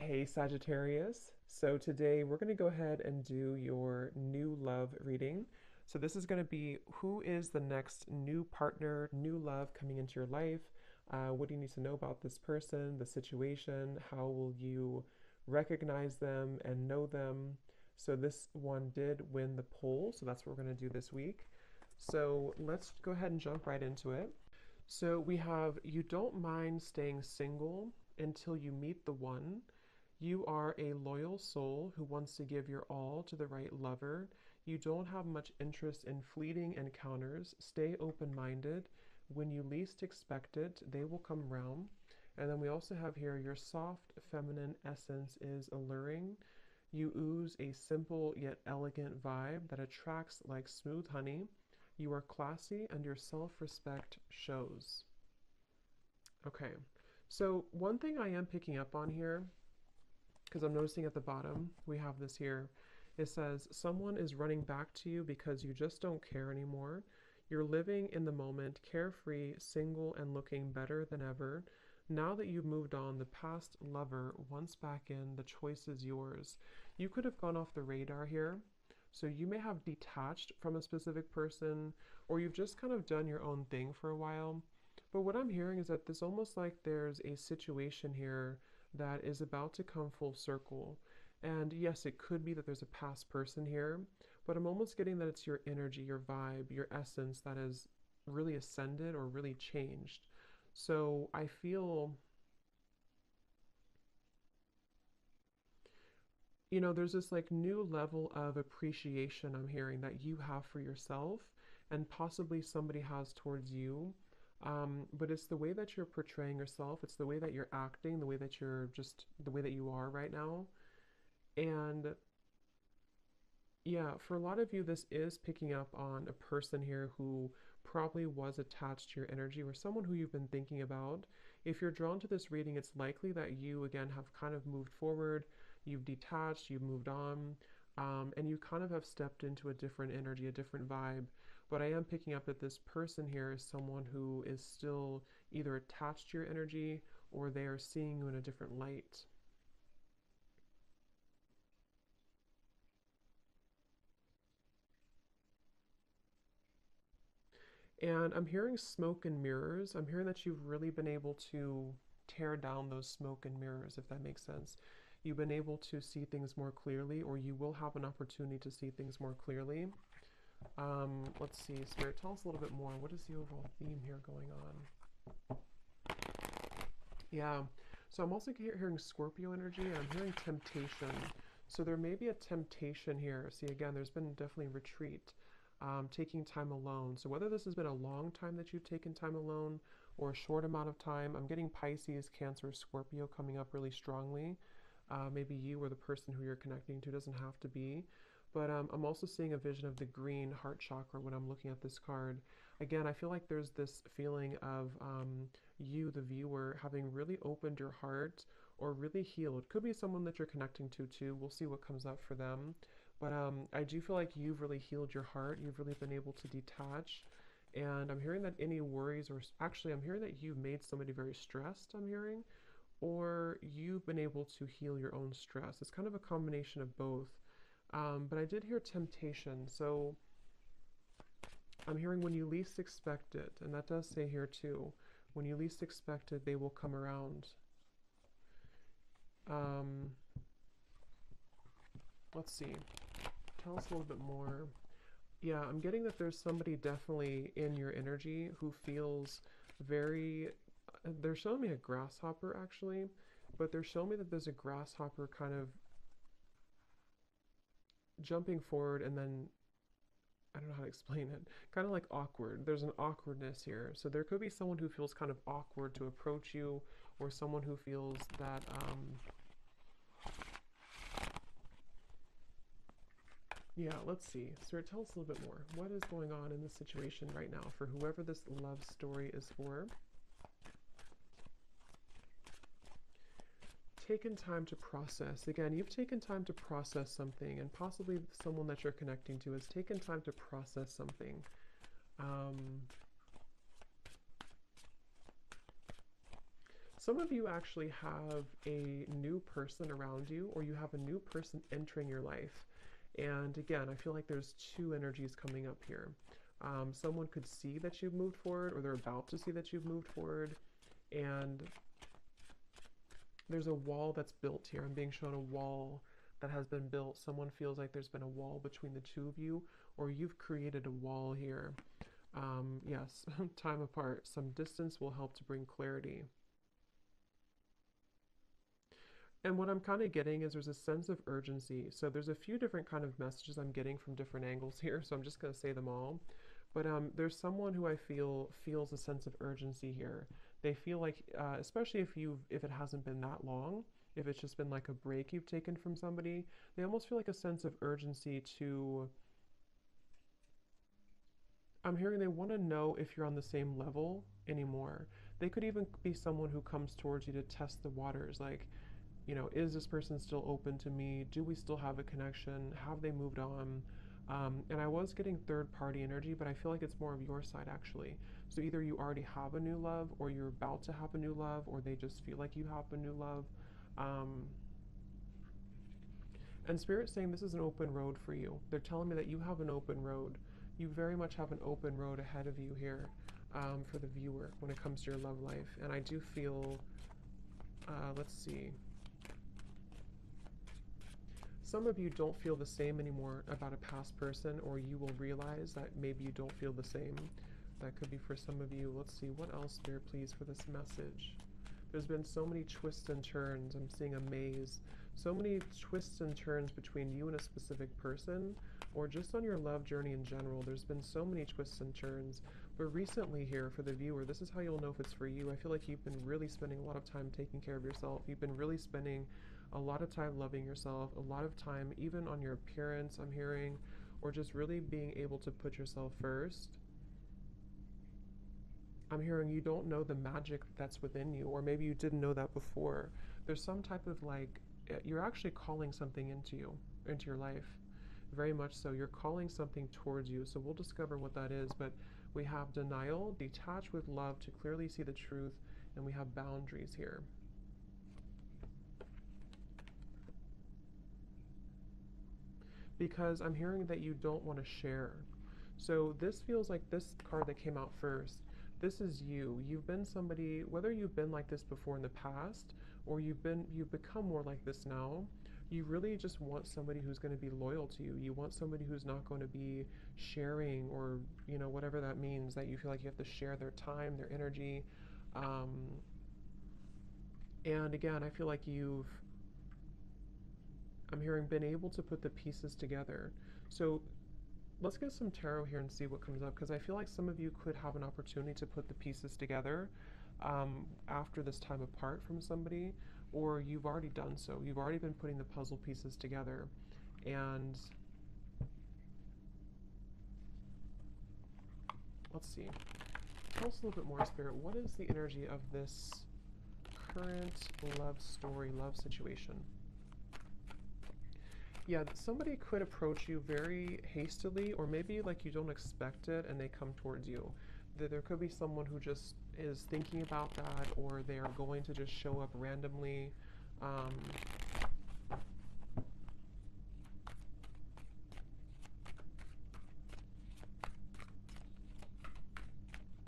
Hey Sagittarius. So today we're going to go ahead and do your new love reading. So this is going to be who is the next new partner, new love coming into your life? What do you need to know about this person, the situation? How will you recognize them and know them? So this one did win the poll, so that's what we're going to do this week. So let's go ahead and jump right into it. So we have you don't mind staying single until you meet the one. You are a loyal soul who wants to give your all to the right lover. You don't have much interest in fleeting encounters. Stay open minded. When you least expect it, they will come around. And then we also have here your soft feminine essence is alluring. You ooze a simple yet elegant vibe that attracts like smooth honey. You are classy and your self respect shows. Okay, so one thing I am picking up on here, because I'm noticing at the bottom, we have this here. It says, someone is running back to you because you just don't care anymore. You're living in the moment, carefree, single, and looking better than ever. Now that you've moved on, the past lover wants back in, the choice is yours. You could have gone off the radar here. So you may have detached from a specific person, or you've just kind of done your own thing for a while. But what I'm hearing is that there's almost like there's a situation here that is about to come full circle. And yes, it could be that there's a past person here, but I'm almost getting that it's your energy, your vibe, your essence that has really ascended or really changed. So I feel, there's this like new level of appreciation I'm hearing that you have for yourself and possibly somebody has towards you. But it's the way that you're portraying yourself, it's the way that you're acting, the way that you're just the way that you are right now. And yeah, for a lot of you, this is picking up on a person here who probably was attached to your energy or someone who you've been thinking about. If you're drawn to this reading, it's likely that you, again, have kind of moved forward, you've detached, you've moved on, and you kind of have stepped into a different energy, a different vibe. But I am picking up that this person here is someone who is still either attached to your energy or they are seeing you in a different light. And I'm hearing smoke and mirrors. I'm hearing that you've really been able to tear down those smoke and mirrors, if that makes sense. You've been able to see things more clearly, or you will have an opportunity to see things more clearly. Let's see, Spirit, tell us a little bit more. What is the overall theme here going on? Yeah, so I'm also hearing Scorpio energy, and I'm hearing temptation. So there may be a temptation here. See, again, there's been definitely retreat, taking time alone. So whether this has been a long time that you've taken time alone or a short amount of time, I'm getting Pisces, Cancer, Scorpio coming up really strongly. Maybe you or the person who you're connecting to, doesn't have to be. But I'm also seeing a vision of the green heart chakra when I'm looking at this card. Again, I feel like there's this feeling of you, the viewer, having really opened your heart or really healed. Could be someone that you're connecting to too. We'll see what comes up for them. But I do feel like you've really healed your heart. You've really been able to detach. And I'm hearing that any worries, or actually, I'm hearing that you've made somebody very stressed, I'm hearing, or you've been able to heal your own stress. It's kind of a combination of both. But I did hear temptation. So I'm hearing when you least expect it. And that does say here too, when you least expect it, they will come around. Um, let's see. Tell us a little bit more. Yeah, I'm getting that there's somebody definitely in your energy who feels very. They're showing me a grasshopper actually, but they're showing me that there's a grasshopper kind of jumping forward and then I don't know how to explain it. Kind of like awkward. There's an awkwardness here. So there could be someone who feels kind of awkward to approach you, or someone who feels that yeah, let's see. Spirit, tell us a little bit more. What is going on in this situation right now for whoever this love story is for? Taken time to process. Again, you've taken time to process something, and possibly someone that you're connecting to has taken time to process something. Some of you actually have a new person around you, or you have a new person entering your life. And again, I feel like there's two energies coming up here. Someone could see that you've moved forward, or they're about to see that you've moved forward. And there's a wall that's built here. I'm being shown a wall that has been built. Someone feels like there's been a wall between the two of you, or you've created a wall here. Yes, time apart. Some distance will help to bring clarity. And what I'm kind of getting is there's a sense of urgency. So there's a few different kind of messages I'm getting from different angles here. So I'm just going to say them all. But there's someone who I feel feels a sense of urgency here. They feel like, especially if it hasn't been that long, if it's just been like a break you've taken from somebody, they almost feel like a sense of urgency to. I'm hearing they want to know if you're on the same level anymore. They could even be someone who comes towards you to test the waters, like, is this person still open to me? Do we still have a connection? Have they moved on? And I was getting third party energy, but I feel like it's more of your side actually. So either you already have a new love, or you're about to have a new love, or they just feel like you have a new love. Um, and Spirit's saying this is an open road for you. They're telling me that you have an open road. You very much have an open road ahead of you here, for the viewer when it comes to your love life. And I do feel, let's see. Some of you don't feel the same anymore about a past person, or you will realize that maybe you don't feel the same. That could be for some of you. Let's see, what else, Spirit, please, for this message? There's been so many twists and turns. I'm seeing a maze. So many twists and turns between you and a specific person, or just on your love journey in general. There's been so many twists and turns. But recently here, for the viewer, this is how you'll know if it's for you. I feel like you've been really spending a lot of time taking care of yourself. You've been really spending a lot of time loving yourself, a lot of time even on your appearance, I'm hearing, or just really being able to put yourself first. I'm hearing you don't know the magic that's within you, or maybe you didn't know that before. There's some type of like, you're actually calling something into you, into your life. Very much so. You're calling something towards you. So we'll discover what that is. But we have denial, detach with love to clearly see the truth, and we have boundaries here. Because I'm hearing that you don't want to share. So this feels like this card that came out first. This is you. You've been somebody, whether you've been like this before in the past, or you've become more like this now, you really just want somebody who's going to be loyal to you. You want somebody who's not going to be sharing, or whatever that means, that you feel like you have to share their time, their energy. And again, I feel like I'm hearing been able to put the pieces together. So let's get some tarot here and see what comes up, because I feel like some of you could have an opportunity to put the pieces together after this time apart from somebody, or you've already done so. You've already been putting the puzzle pieces together. And let's see. Tell us a little bit more, Spirit. What is the energy of this current love story, love situation? Yeah, somebody could approach you very hastily, or maybe like you don't expect it and they come towards you. There could be someone who just is thinking about that, or they are going to just show up randomly.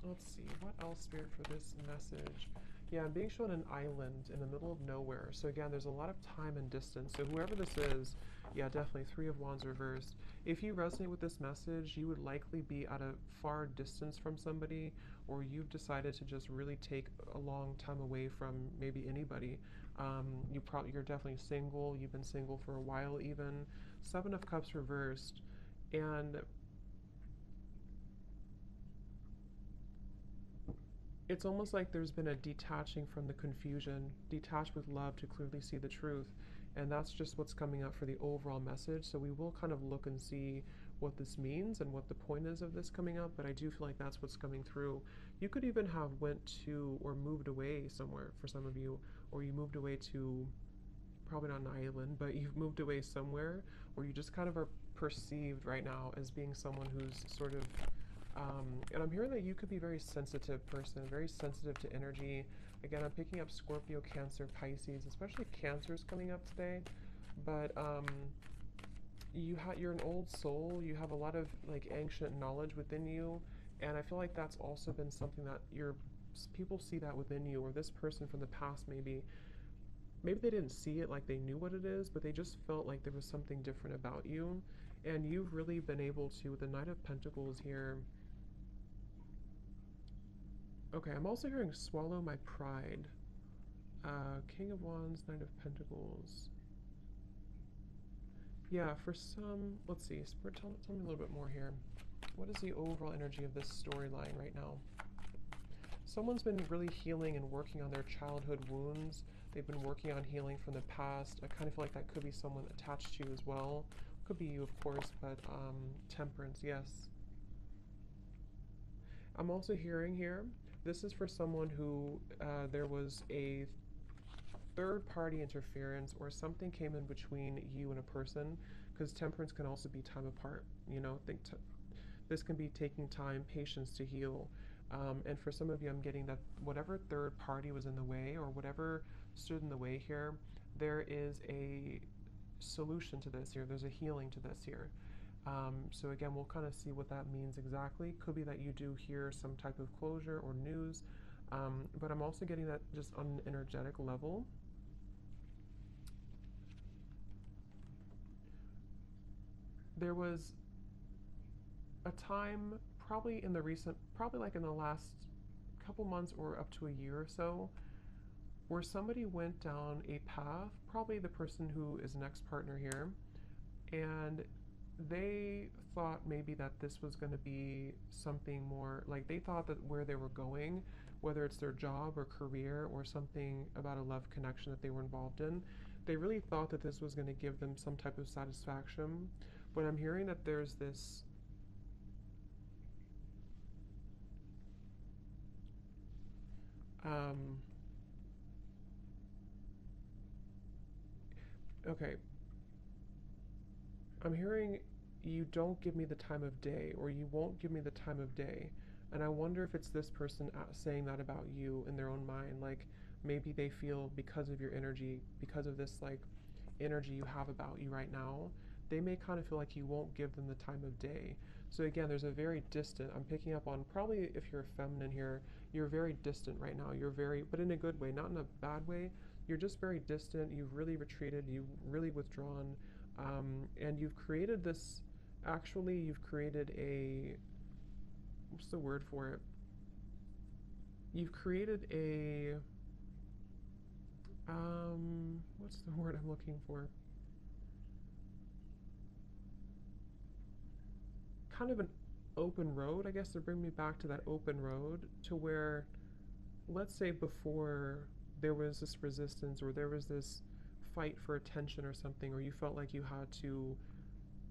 Let's see, what else, Spirit, for this message? Yeah, I'm being shown an island in the middle of nowhere. So again, there's a lot of time and distance. So whoever this is, yeah, definitely Three of Wands reversed. If you resonate with this message, you would likely be at a far distance from somebody, or you've decided to just really take a long time away from maybe anybody. You're definitely single. You've been single for a while even. Seven of Cups reversed. And it's almost like there's been a detaching from the confusion, detached with love to clearly see the truth. And that's just what's coming up for the overall message. So we will kind of look and see what this means and what the point is of this coming up, but I do feel like that's what's coming through. You could even have went to or moved away somewhere for some of you, or you moved away to, probably not an island, but you've moved away somewhere, or you just kind of are perceived right now as being someone who's sort of and I'm hearing that you could be a very sensitive person, very sensitive to energy. Again, I'm picking up Scorpio, Cancer, Pisces, especially Cancer's coming up today. But you're an old soul. You have a lot of like ancient knowledge within you, and I feel like that's also been something that people see that within you, or this person from the past maybe they didn't see it like they knew what it is, but they just felt like there was something different about you, and you've really been able to, with the Knight of Pentacles here. Okay, I'm also hearing swallow my pride. King of Wands, Knight of Pentacles. Yeah, for some, let's see, Spirit, tell me a little bit more here. What is the overall energy of this storyline right now? Someone's been really healing and working on their childhood wounds. They've been working on healing from the past. I kind of feel like that could be someone attached to you as well. Could be you, of course, but Temperance, yes. I'm also hearing here, this is for someone who there was a third-party interference or something came in between you and a person, because Temperance can also be time apart. You know, this can be taking time, patience to heal. And for some of you, I'm getting that whatever third party was in the way or whatever stood in the way here, there is a solution to this here. There's a healing to this here. So again, we'll kind of see what that means exactly. Could be that you do hear some type of closure or news, but I'm also getting that just on an energetic level. There was a time probably like in the last couple months or up to a year or so, where somebody went down a path, probably the person who is next partner here, and they thought maybe that this was going to be something more, like they thought that where they were going, whether it's their job or career or something about a love connection that they were involved in, they really thought that this was going to give them some type of satisfaction. But I'm hearing that there's this okay, I'm hearing you don't give me the time of day, or you won't give me the time of day. And I wonder if it's this person saying that about you in their own mind. Like maybe they feel because of your energy, because of this like energy you have about you right now, they may kind of feel like you won't give them the time of day. So again, there's a very distant, I'm picking up on, probably if you're feminine here, you're very distant right now. You're very, but in a good way, not in a bad way. You're just very distant. You've really retreated. You've really withdrawn. And you've created this, actually, you've created a, what's the word for it? You've created a, what's the word I'm looking for? Kind of an open road, I guess, to bring me back to that open road, to where, let's say before there was this resistance or there was this fight for attention or something, or you felt like you had to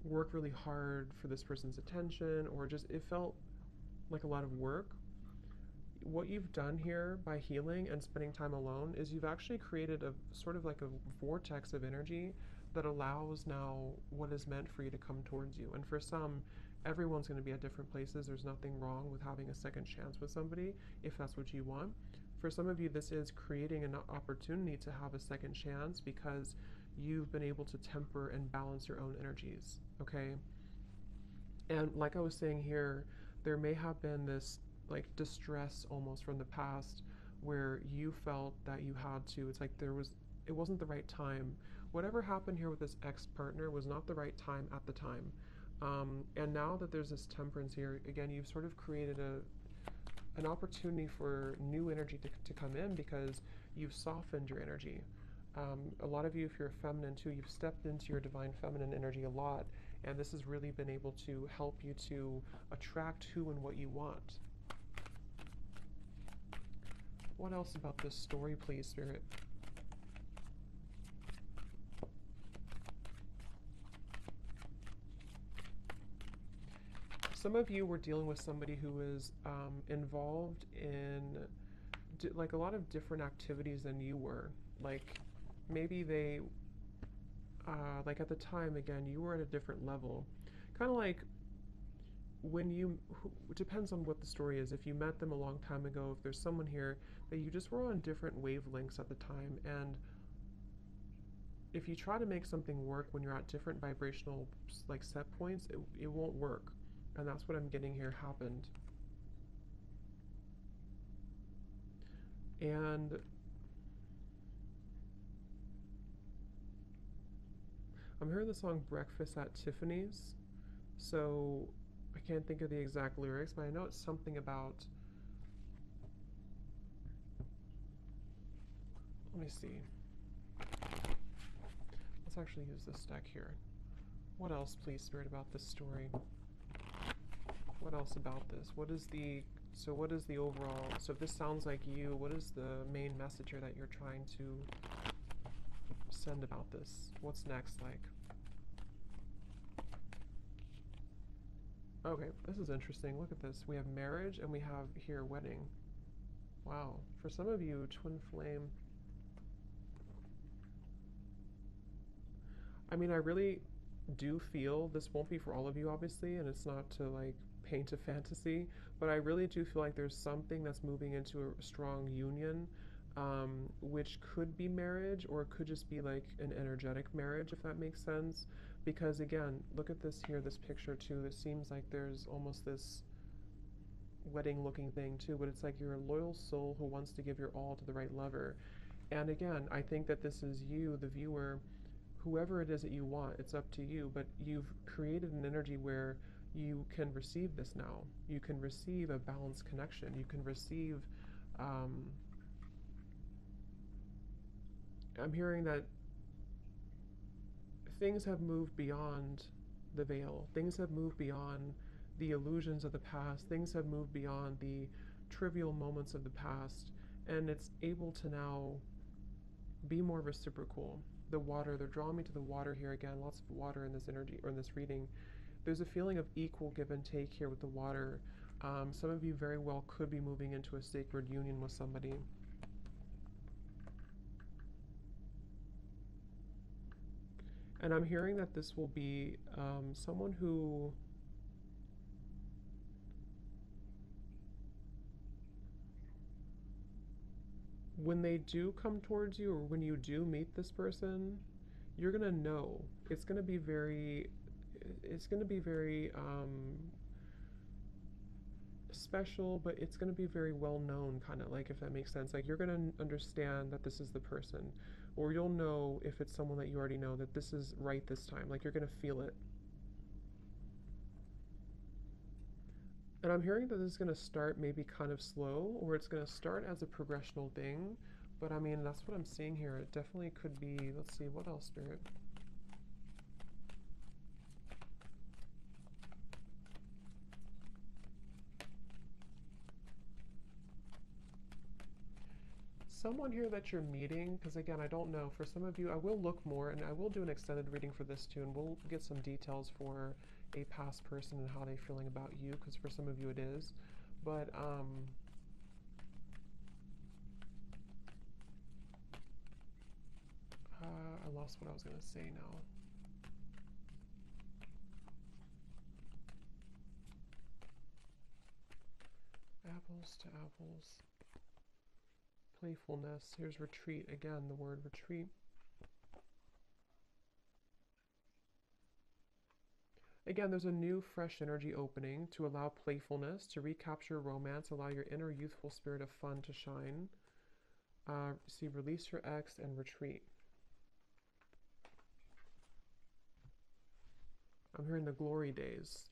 work really hard for this person's attention, or just it felt like a lot of work. What you've done here by healing and spending time alone is you've actually created a sort of like a vortex of energy that allows now what is meant for you to come towards you. And for some, everyone's going to be at different places. There's nothing wrong with having a second chance with somebody if that's what you want. For some of you, this is creating an opportunity to have a second chance because you've been able to temper and balance your own energies, okay? And like I was saying here, there may have been this like distress almost from the past where you felt that you had to, it's like it wasn't the right time. Whatever happened here with this ex-partner was not the right time at the time. And now that there's this temperance here, again, you've sort of created an opportunity for new energy to come in because you've softened your energy. A lot of you, if you're feminine too, you've stepped into your divine feminine energy a lot, and this has really been able to help you to attract who and what you want. What else about this story, please, Spirit? Some of you were dealing with somebody who was involved in like a lot of different activities than you were. Like maybe they, like at the time, again, you were at a different level. Kind of like when you, it depends on what the story is. If you met them a long time ago, if there's someone here that you just were on different wavelengths at the time, and if you try to make something work when you're at different vibrational like set points, it won't work. And that's what I'm getting here happened. And I'm hearing the song Breakfast at Tiffany's. So I can't think of the exact lyrics, but I know it's something about, let me see. Let's actually use this deck here. What else, please, Spirit, about this story? What else about this? What is the overall, so if this sounds like you, what is the main message here that you're trying to send about this? What's next like? Okay, this is interesting. Look at this. We have marriage and we have here wedding. Wow. For some of you, twin flame. I mean, I really do feel this won't be for all of you, obviously, and it's not to like paint a fantasy, but I really do feel like there's something that's moving into a strong union, which could be marriage or it could just be like an energetic marriage, if that makes sense. Because again, look at this here, this picture too. It seems like there's almost this wedding looking thing too, but it's like you're a loyal soul who wants to give your all to the right lover. And again, I think that this is you, the viewer, whoever it is that you want, it's up to you, but you've created an energy where you can receive this now. You can receive a balanced connection. You can receive, um, I'm hearing that things have moved beyond the veil. Things have moved beyond the illusions of the past. Things have moved beyond the trivial moments of the past. And it's able to now be more reciprocal. The water, they're drawing me to the water here again. Lots of water in this energy or in this reading. There's a feeling of equal give and take here with the water. Some of you very well could be moving into a sacred union with somebody. And I'm hearing that this will be someone who, when they do come towards you or when you do meet this person, you're going to know. It's going to be very, it's going to be very special, but it's going to be very well known, kind of like, if that makes sense. Like, you're going to understand that this is the person, or you'll know if it's someone that you already know that this is right this time. Like, you're going to feel it. And I'm hearing that this is going to start maybe kind of slow, or it's going to start as a progressional thing. But I mean, that's what I'm seeing here. It definitely could be, let's see, what else, Spirit? Someone here that you're meeting, because again, I don't know. For some of you, I will look more and I will do an extended reading for this too, and we'll get some details for a past person and how they're feeling about you, because for some of you it is. But I lost what I was going to say now. Apples to apples. Playfulness. Here's retreat. Again, the word retreat. Again, there's a new, fresh energy opening to allow playfulness, to recapture romance, allow your inner youthful spirit of fun to shine. See, release your ex and retreat. I'm hearing the glory days.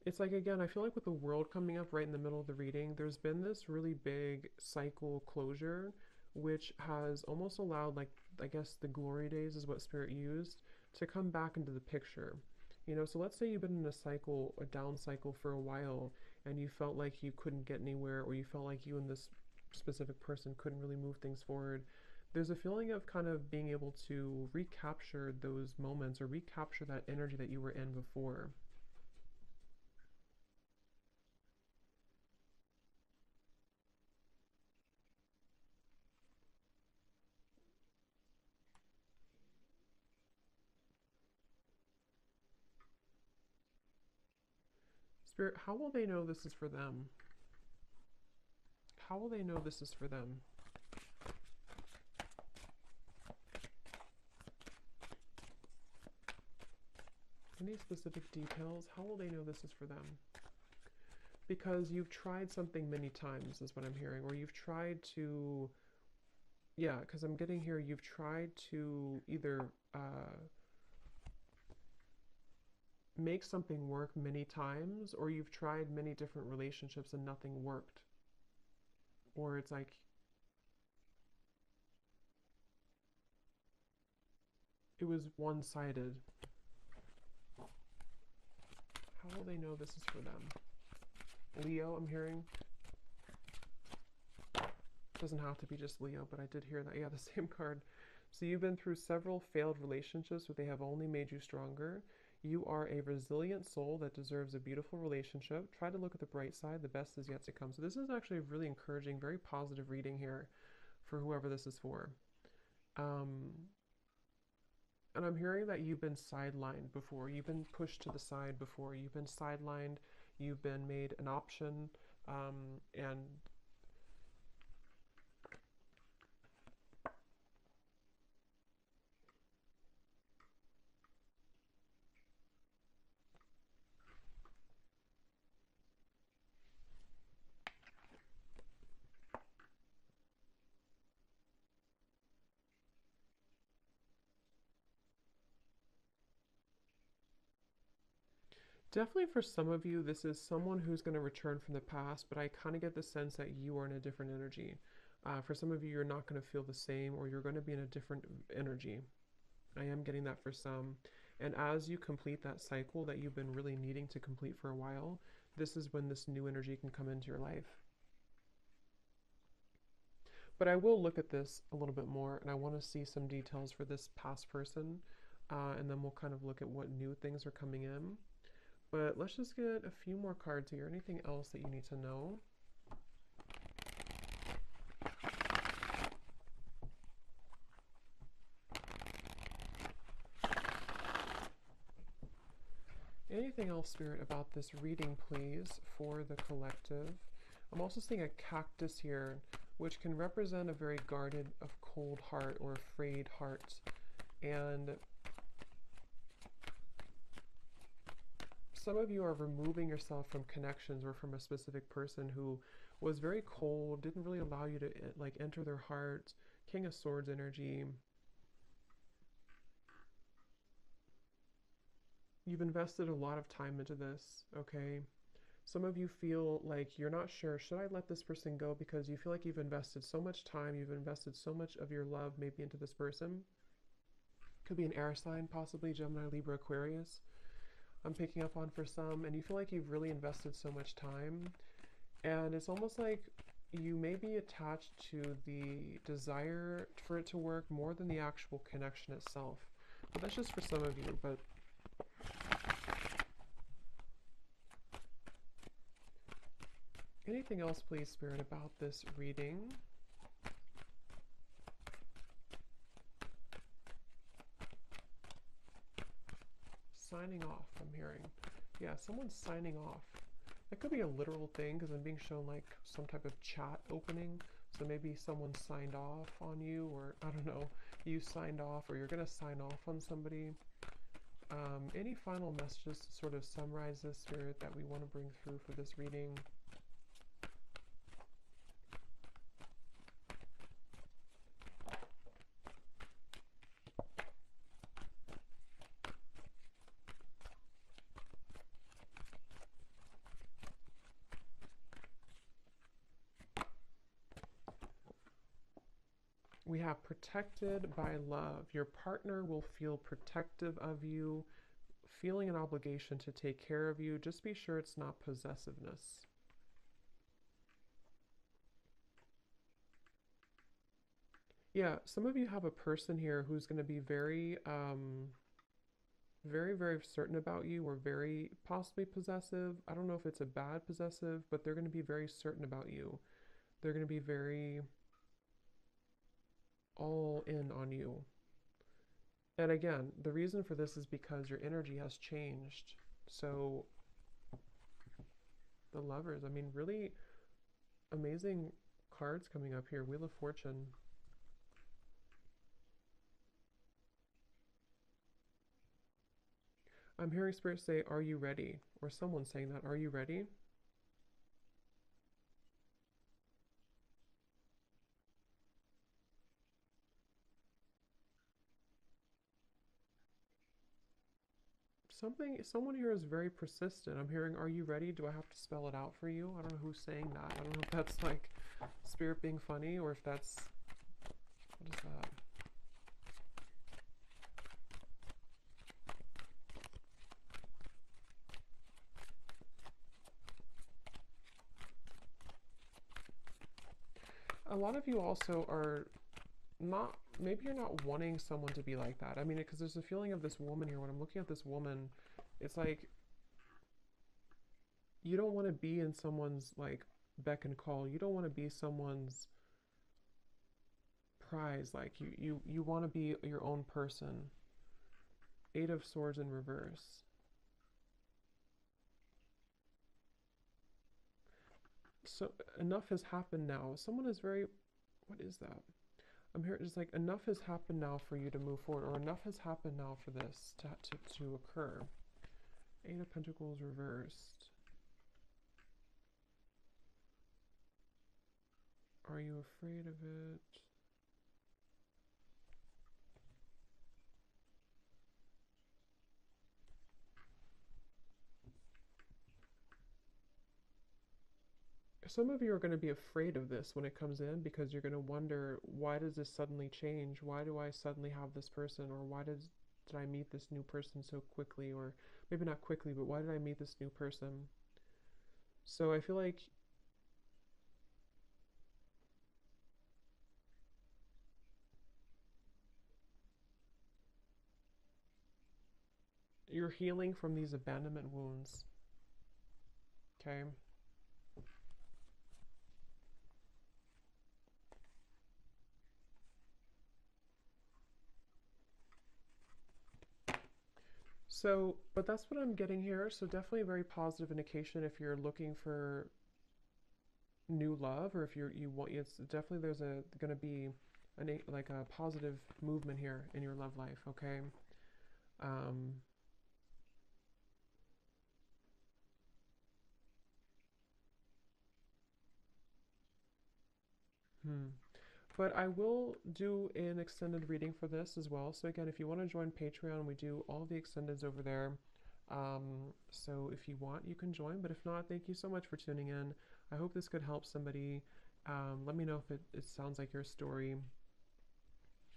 It's like, again, I feel like with the world coming up right in the middle of the reading, there's been this really big cycle closure, which has almost allowed, like, I guess the glory days is what Spirit used, to come back into the picture. You know, so let's say you've been in a cycle, a down cycle for a while, and you felt like you couldn't get anywhere, or you felt like you and this specific person couldn't really move things forward. There's a feeling of kind of being able to recapture those moments or recapture that energy that you were in before. Spirit, how will they know this is for them? How will they know this is for them? Any specific details? How will they know this is for them? Because you've tried something many times, is what I'm hearing, or you've tried to, yeah, because I'm getting here, you've tried to either make something work many times, or you've tried many different relationships and nothing worked. Or it's like, it was one-sided. How will they know this is for them? Leo, I'm hearing. Doesn't have to be just Leo, but I did hear that. Yeah, the same card. So you've been through several failed relationships, but they have only made you stronger. You are a resilient soul that deserves a beautiful relationship. Try to look at the bright side. The best is yet to come. So this is actually a really encouraging, very positive reading here for whoever this is for. And I'm hearing that you've been sidelined before. You've been pushed to the side before. You've been sidelined. You've been made an option. And definitely for some of you, this is someone who's going to return from the past, but I kind of get the sense that you are in a different energy. For some of you, you're not going to feel the same, or you're going to be in a different energy. I am getting that for some. And as you complete that cycle that you've been really needing to complete for a while, this is when this new energy can come into your life. But I will look at this a little bit more, and I want to see some details for this past person, and then we'll kind of look at what new things are coming in. But let's just get a few more cards here. Anything else that you need to know? Anything else, Spirit, about this reading, please, for the collective? I'm also seeing a cactus here, which can represent a very guarded, a cold heart or afraid heart. And some of you are removing yourself from connections or from a specific person who was very cold, didn't really allow you to like enter their heart. King of Swords energy. You've invested a lot of time into this, okay? Some of you feel like you're not sure, should I let this person go? Because you feel like you've invested so much time, you've invested so much of your love maybe into this person. Could be an air sign, possibly Gemini, Libra, Aquarius. I'm picking up on for some, and you feel like you've really invested so much time. And it's almost like you may be attached to the desire for it to work more than the actual connection itself. But that's just for some of you, but anything else, please, Spirit, about this reading? Signing off, I'm hearing. Yeah, someone's signing off. It could be a literal thing because I'm being shown like some type of chat opening. So maybe someone signed off on you, or I don't know, you signed off, or you're going to sign off on somebody. Any final messages to sort of summarize this, Spirit, that we want to bring through for this reading? We have protected by love. Your partner will feel protective of you, feeling an obligation to take care of you. Just be sure it's not possessiveness. Yeah, some of you have a person here who's going to be very, very certain about you, or very possibly possessive. I don't know if it's a bad possessive, but they're going to be very certain about you. They're going to be very all in on you. And again, the reason for this is because your energy has changed. So The Lovers. I mean, really amazing cards coming up here. Wheel of Fortune. I'm hearing Spirit say, are you ready? Or someone saying that, are you ready? Someone here is very persistent. I'm hearing, are you ready? Do I have to spell it out for you? I don't know who's saying that. I don't know if that's like Spirit being funny or if that's, what is that? A lot of you also are not, maybe you're not wanting someone to be like that. I mean, because there's a feeling of this woman here. When I'm looking at this woman, it's like you don't want to be in someone's like beck and call. You don't want to be someone's prize. Like you want to be your own person. Eight of Swords in reverse. So enough has happened now. Someone is very, what is that? I'm here, just like enough has happened now for you to move forward, or enough has happened now for this to occur. Eight of Pentacles reversed. Are you afraid of it? Some of you are going to be afraid of this when it comes in because you're going to wonder, why does this suddenly change? Why do I suddenly have this person? Or why did I meet this new person so quickly? Or maybe not quickly, but why did I meet this new person? So I feel like you're healing from these abandonment wounds. Okay. So, but that's what I'm getting here. So definitely a very positive indication if you're looking for new love, or if you want, it's definitely there's a going to be like a positive movement here in your love life. Okay. Um, hmm. But I will do an extended reading for this as well. So again, if you want to join Patreon, we do all the extendeds over there. So if you want, you can join. But if not, thank you so much for tuning in. I hope this could help somebody. Let me know if it sounds like your story.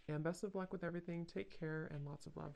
And best of luck with everything. Take care and lots of love.